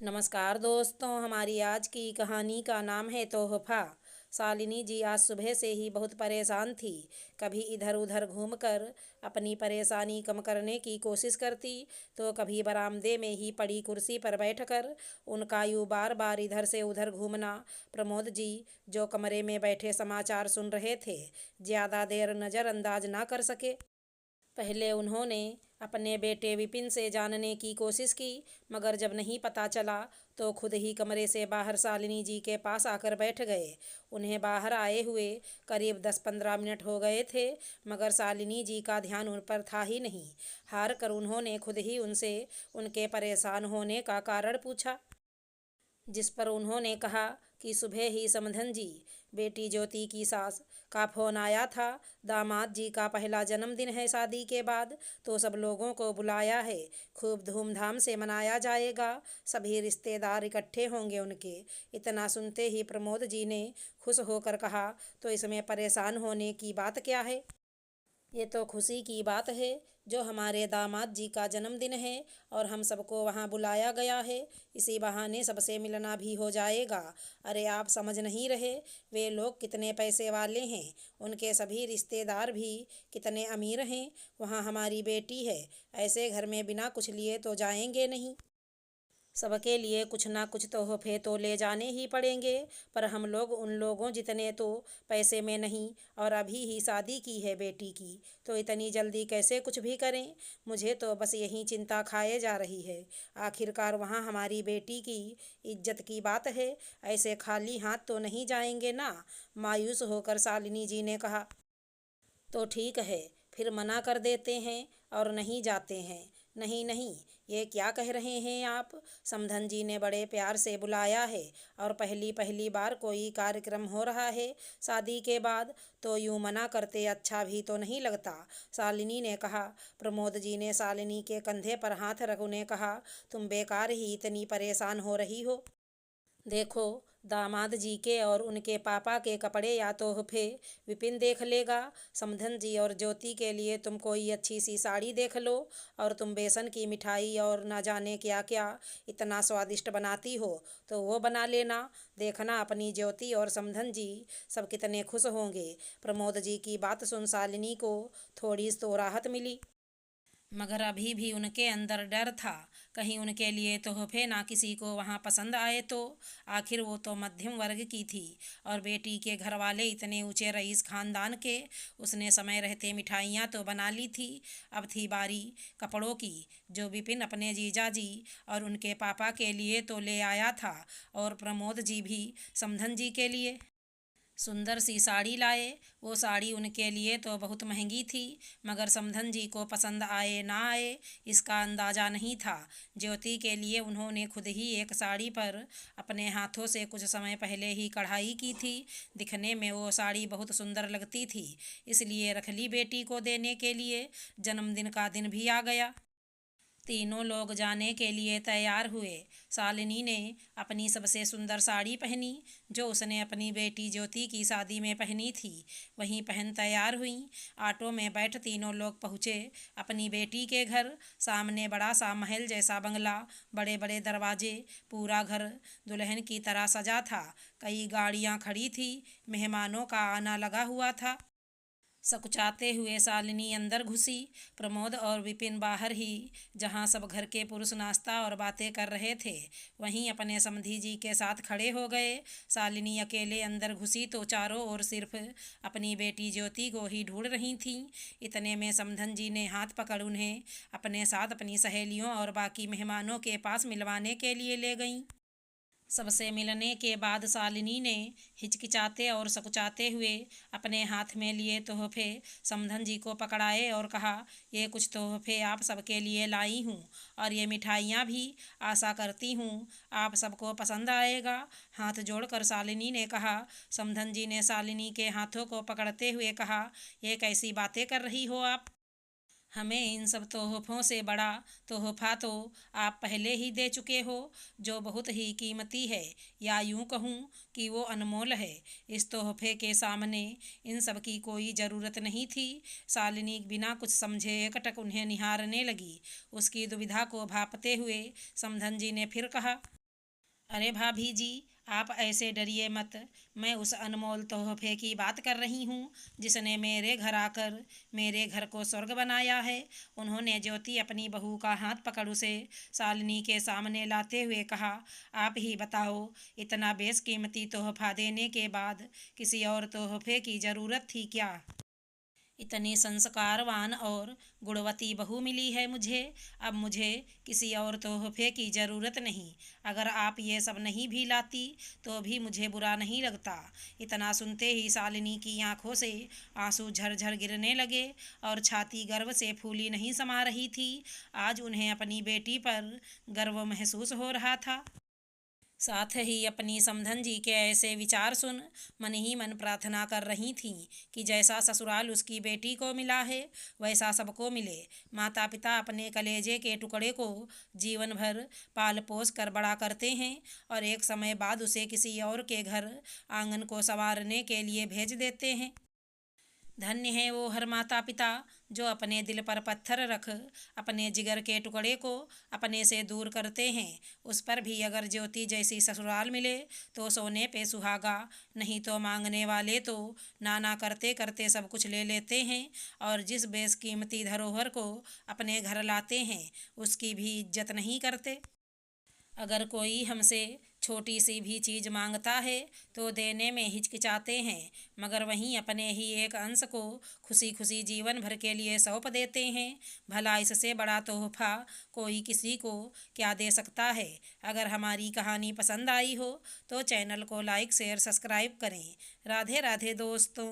नमस्कार दोस्तों, हमारी आज की कहानी का नाम है तोहफा। शालिनी जी आज सुबह से ही बहुत परेशान थी। कभी इधर उधर घूमकर अपनी परेशानी कम करने की कोशिश करती, तो कभी बरामदे में ही पड़ी कुर्सी पर बैठकर उनका यूँ बार बार इधर से उधर घूमना। प्रमोद जी, जो कमरे में बैठे समाचार सुन रहे थे, ज़्यादा देर नज़रअंदाज ना कर सके। पहले उन्होंने अपने बेटे विपिन से जानने की कोशिश की, मगर जब नहीं पता चला तो खुद ही कमरे से बाहर शालिनी जी के पास आकर बैठ गए। उन्हें बाहर आए हुए करीब 10-15 मिनट हो गए थे, मगर शालिनी जी का ध्यान उन पर था ही नहीं। हार कर उन्होंने खुद ही उनसे उनके परेशान होने का कारण पूछा, जिस पर उन्होंने कहा कि सुबह ही समधन जी, बेटी ज्योति की सास का फ़ोन आया था। दामाद जी का पहला जन्मदिन है शादी के बाद, तो सब लोगों को बुलाया है। खूब धूमधाम से मनाया जाएगा। सभी रिश्तेदार इकट्ठे होंगे उनके। इतना सुनते ही प्रमोद जी ने खुश होकर कहा, तो इसमें परेशान होने की बात क्या है? ये तो खुशी की बात है, जो हमारे दामाद जी का जन्मदिन है और हम सबको वहाँ बुलाया गया है। इसी बहाने सबसे मिलना भी हो जाएगा। अरे आप समझ नहीं रहे, वे लोग कितने पैसे वाले हैं, उनके सभी रिश्तेदार भी कितने अमीर हैं। वहाँ हमारी बेटी है, ऐसे घर में बिना कुछ लिए तो जाएंगे नहीं। सबके लिए कुछ ना कुछ तोहफे तो ले जाने ही पड़ेंगे, पर हम लोग उन लोगों जितने तो पैसे में नहीं, और अभी ही शादी की है बेटी की, तो इतनी जल्दी कैसे कुछ भी करें। मुझे तो बस यही चिंता खाए जा रही है। आखिरकार वहाँ हमारी बेटी की इज्जत की बात है, ऐसे खाली हाथ तो नहीं जाएंगे ना। मायूस होकर शालिनी जी ने कहा, तो ठीक है, फिर मना कर देते हैं और नहीं जाते हैं। नहीं नहीं, ये क्या कह रहे हैं आप? समधन जी ने बड़े प्यार से बुलाया है, और पहली पहली बार कोई कार्यक्रम हो रहा है शादी के बाद, तो यूँ मना करते अच्छा भी तो नहीं लगता, शालिनी ने कहा। प्रमोद जी ने शालिनी के कंधे पर हाथ रख उन्हें कहा, तुम बेकार ही इतनी परेशान हो रही हो। देखो, दामाद जी के और उनके पापा के कपड़े या तोहफे विपिन देख लेगा। समधन जी और ज्योति के लिए तुम कोई अच्छी सी साड़ी देख लो, और तुम बेसन की मिठाई और ना जाने क्या क्या इतना स्वादिष्ट बनाती हो, तो वो बना लेना। देखना अपनी ज्योति और समधन जी सब कितने खुश होंगे। प्रमोद जी की बात सुन शालिनी को थोड़ी तो राहत मिली, मगर अभी भी उनके अंदर डर था, कहीं उनके लिए तोहफे ना किसी को वहाँ पसंद आए तो। आखिर वो तो मध्यम वर्ग की थी, और बेटी के घर वाले इतने ऊंचे रईस खानदान के। उसने समय रहते मिठाइयाँ तो बना ली थी, अब थी बारी कपड़ों की, जो विपिन अपने जीजा जी और उनके पापा के लिए तो ले आया था, और प्रमोद जी भी समधन जी के लिए सुंदर सी साड़ी लाए। वो साड़ी उनके लिए तो बहुत महंगी थी, मगर समधन जी को पसंद आए ना आए इसका अंदाज़ा नहीं था। ज्योति के लिए उन्होंने खुद ही एक साड़ी पर अपने हाथों से कुछ समय पहले ही कढ़ाई की थी। दिखने में वो साड़ी बहुत सुंदर लगती थी, इसलिए रख ली बेटी को देने के लिए। जन्मदिन का दिन भी आ गया। तीनों लोग जाने के लिए तैयार हुए। शालिनी ने अपनी सबसे सुंदर साड़ी पहनी, जो उसने अपनी बेटी ज्योति की शादी में पहनी थी, वहीं पहन तैयार हुई। ऑटो में बैठ तीनों लोग पहुँचे अपनी बेटी के घर। सामने बड़ा सा महल जैसा बंगला, बड़े बड़े दरवाजे, पूरा घर दुल्हन की तरह सजा था। कई गाड़ियाँ खड़ी थी, मेहमानों का आना लगा हुआ था। सकुचाते हुए शालिनी अंदर घुसी। प्रमोद और विपिन बाहर ही, जहाँ सब घर के पुरुष नाश्ता और बातें कर रहे थे, वहीं अपने समधी जी के साथ खड़े हो गए। शालिनी अकेले अंदर घुसी तो चारों ओर सिर्फ अपनी बेटी ज्योति को ही ढूंढ रही थीं। इतने में समधन जी ने हाथ पकड़ उन्हें अपने साथ अपनी सहेलियों और बाकी मेहमानों के पास मिलवाने के लिए ले गईं। सबसे मिलने के बाद शालिनी ने हिचकिचाते और सकुचाते हुए अपने हाथ में लिए तोहफे समधन जी को पकड़ाए और कहा, ये कुछ तोहफे आप सबके लिए लाई हूँ, और ये मिठाइयाँ भी। आशा करती हूँ आप सबको पसंद आएगा। हाथ जोड़कर शालिनी ने कहा। समधन जी ने शालिनी के हाथों को पकड़ते हुए कहा, ये कैसी बातें कर रही हो आप? हमें इन सब तोहफ़ों से बड़ा तोहफ़ा तो आप पहले ही दे चुके हो, जो बहुत ही कीमती है, या यूँ कहूँ कि वो अनमोल है। इस तोहफ़े के सामने इन सब की कोई ज़रूरत नहीं थी। शालिनी बिना कुछ समझे एकटक उन्हें निहारने लगी। उसकी दुविधा को भांपते हुए समधन जी ने फिर कहा, अरे भाभी जी, आप ऐसे डरिए मत। मैं उस अनमोल तोहफे की बात कर रही हूँ जिसने मेरे घर आकर मेरे घर को स्वर्ग बनाया है। उन्होंने ज्योति अपनी बहू का हाथ पकड़ उसे शालिनी के सामने लाते हुए कहा, आप ही बताओ, इतना बेशकीमती तोहफा देने के बाद किसी और तोहफे की ज़रूरत थी क्या? इतनी संस्कारवान और गुणवती बहू मिली है मुझे। अब मुझे किसी और तोहफे की ज़रूरत नहीं। अगर आप ये सब नहीं भी लाती तो भी मुझे बुरा नहीं लगता। इतना सुनते ही शालिनी की आंखों से आंसू झरझर गिरने लगे और छाती गर्व से फूली नहीं समा रही थी। आज उन्हें अपनी बेटी पर गर्व महसूस हो रहा था। साथ ही अपनी समधन जी के ऐसे विचार सुन मन ही मन प्रार्थना कर रही थीं कि जैसा ससुराल उसकी बेटी को मिला है वैसा सबको मिले। माता पिता अपने कलेजे के टुकड़े को जीवन भर पाल पोस कर बड़ा करते हैं और एक समय बाद उसे किसी और के घर आंगन को संवारने के लिए भेज देते हैं। धन्य है वो हर माता पिता जो अपने दिल पर पत्थर रख अपने जिगर के टुकड़े को अपने से दूर करते हैं। उस पर भी अगर ज्योति जैसी ससुराल मिले तो सोने पे सुहागा, नहीं तो मांगने वाले तो नाना करते करते सब कुछ ले लेते हैं और जिस बेशकीमती धरोहर को अपने घर लाते हैं उसकी भी इज्जत नहीं करते। अगर कोई हमसे छोटी सी भी चीज़ मांगता है तो देने में हिचकिचाते हैं, मगर वहीं अपने ही एक अंश को खुशी खुशी जीवन भर के लिए सौंप देते हैं। भला इससे बड़ा तोहफा कोई किसी को क्या दे सकता है। अगर हमारी कहानी पसंद आई हो तो चैनल को लाइक शेयर सब्सक्राइब करें। राधे राधे दोस्तों।